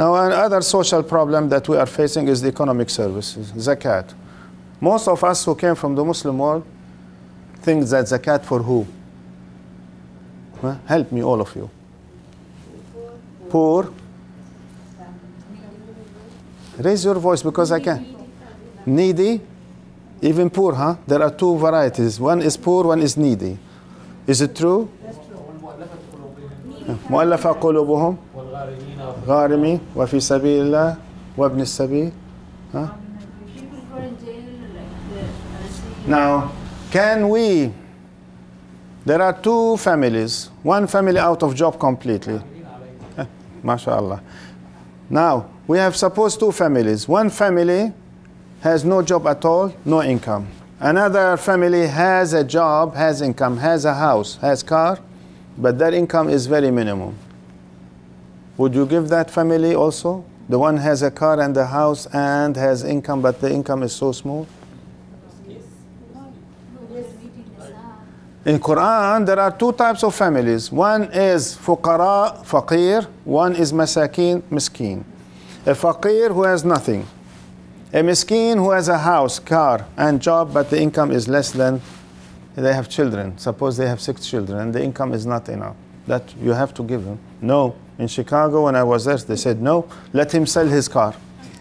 Now, another social problem that we are facing is the economic services, zakat. Most of us who came from the Muslim world think that zakat for who? Huh? Help me, all of you. Poor. Raise your voice because I can. Needy. Even poor, huh? There are two varieties. One is poor, one is needy. Is it true? مؤلفة قلوبهم غارمين وفي سبيل الله وابن السبيل. Now, can we? There are two families. One family out of job completely. MashaAllah. Now, we have suppose two families. One family has no job at all, no income. Another family has a job, has income, has a house, has car, but their income is very minimum. Would you give that family also? The one has a car and a house and has income, but the income is so small? In Quran, there are two types of families. One is fuqara, faqir. One is masakin, miskin. A faqir who has nothing. A miskin who has a house, car, and job, but the income is less than, they have children. Suppose they have 6 children, and the income is not enough. That you have to give them. No. In Chicago, when I was there, they said, no, let him sell his car.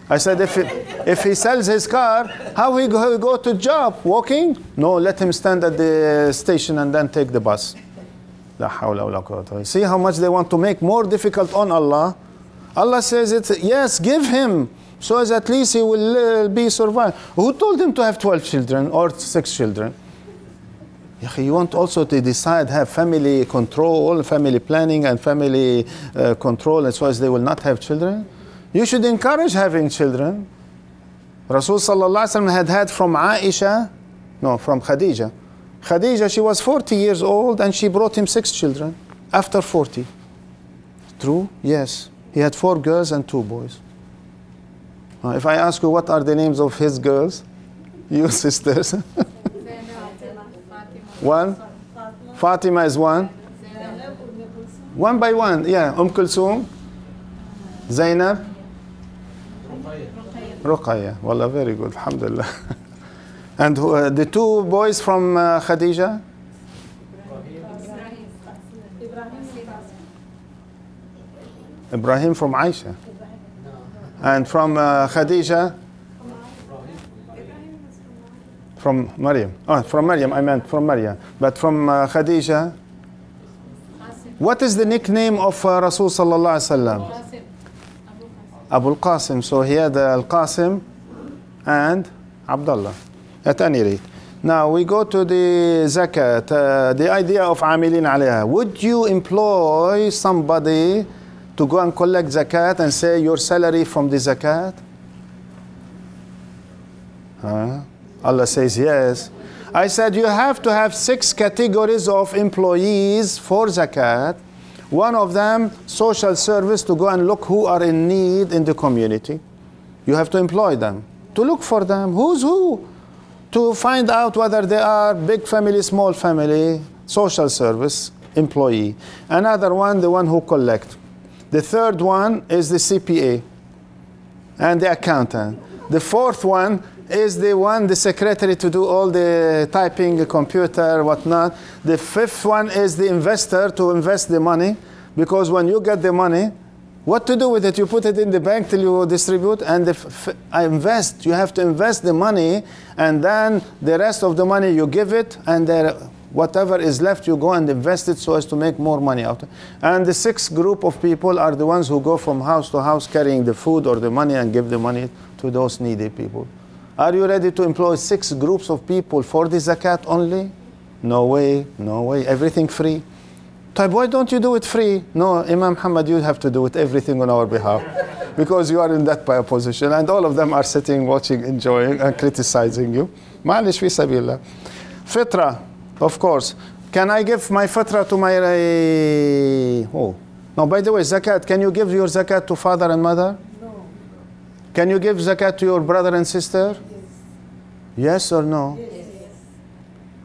I said, if he sells his car, how he go to job? Walking? No, let him stand at the station and then take the bus. La hawla wa la quwwata. See how much they want to make more difficult on Allah? Allah says, yes, give him, so as at least he will be survived. Who told him to have 12 children or 6 children? You want also to decide, have family control, family planning and family control, as well as they will not have children? You should encourage having children. Rasul sallallahu alaihi wasallam had from Aisha, no, from Khadija. Khadija, she was 40 years old and she brought him 6 children after 40. True? Yes. He had 4 girls and 2 boys. If I ask you what are the names of his girls, you sisters. One? Fatima is one. One by one, yeah. Kulsum, Zainab, Ruqayya. Wallah, very good, alhamdulillah. And the 2 boys from Khadija? Ibrahim from Aisha. And from Khadija? From Maryam. Oh, from Maryam, I meant from Maryam. But from Khadija? What is the nickname of Rasul sallallahu alaihi wasallam? Abu al-Qasim. So he had al-Qasim and Abdullah. At any rate. Now we go to the zakat, the idea of amilin alayha. Would you employ somebody to go and collect zakat and say your salary from the zakat? Allah says yes. I said you have to have 6 categories of employees for zakat. One of them, social service, to go and look who are in need in the community. You have to employ them, to look for them, who's who, to find out whether they are big family, small family, social service employee. Another one, the one who collect. The third one is the CPA and the accountant. The fourth one is the one, the secretary, to do all the typing, the computer, whatnot. The fifth one is the investor, to invest the money, because when you get the money, what to do with it? You put it in the bank till you distribute, and invest. You have to invest the money, and then the rest of the money you give it, and whatever is left you go and invest it so as to make more money out of it. And the 6th group of people are the ones who go from house to house carrying the food or the money and give the money to those needy people. Are you ready to employ 6 groups of people for the zakat only? No way, no way. Everything free. Why don't you do it free? No, Imam Muhammad, you have to do it everything on our behalf. Because you are in that position. And all of them are sitting, watching, enjoying, and criticizing you. Ma'alish fi sabillah. Fitra, of course. Can I give my fitra to my... Oh. No, by the way, zakat. Can you give your zakat to father and mother? No. Can you give zakat to your brother and sister? Yes or no? Yes.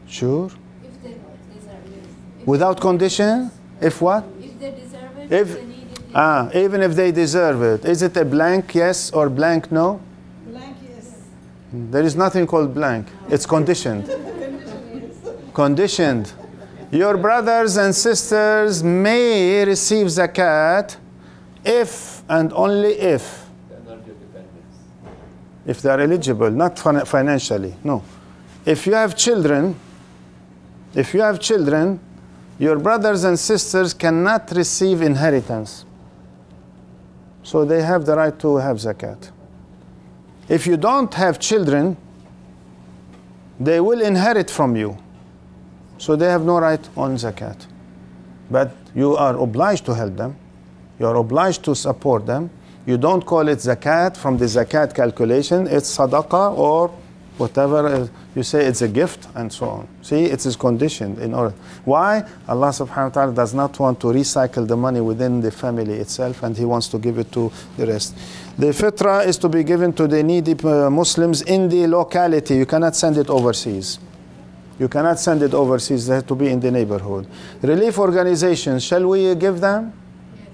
Sure? If they deserve it. Without condition? If what? If they deserve it, if they need it. Even if they deserve it. Is it a blank yes or blank no? Blank yes. There is nothing called blank. It's conditioned. Conditioned. Your brothers and sisters may receive zakat if and only if. If they are eligible, not financially. No. If you have children, your brothers and sisters cannot receive inheritance. So they have the right to have zakat. If you don't have children, they will inherit from you. So they have no right on zakat. But you are obliged to help them. You are obliged to support them. You don't call it zakat from the zakat calculation. It's sadaqah or whatever. You say it's a gift and so on. See, it is conditioned in order. Why? Allah subhanahu wa ta'ala does not want to recycle the money within the family itself, and He wants to give it to the rest. The fitrah is to be given to the needy Muslims in the locality. You cannot send it overseas. You cannot send it overseas. They have to be in the neighborhood. Relief organizations, shall we give them? Yes.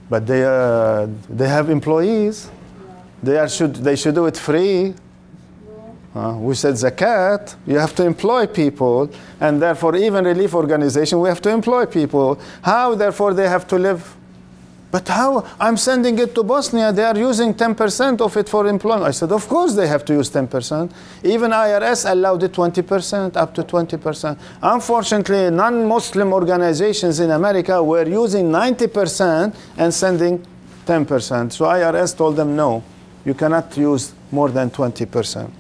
But they have employees. They should do it free. We said zakat, you have to employ people, and therefore even relief organization, we have to employ people. How, therefore, they have to live? But how? I'm sending it to Bosnia, they are using 10% of it for employment. I said, of course they have to use 10%. Even IRS allowed it 20%, up to 20%. Unfortunately, non-Muslim organizations in America were using 90% and sending 10%. So IRS told them, no, you cannot use more than 20%.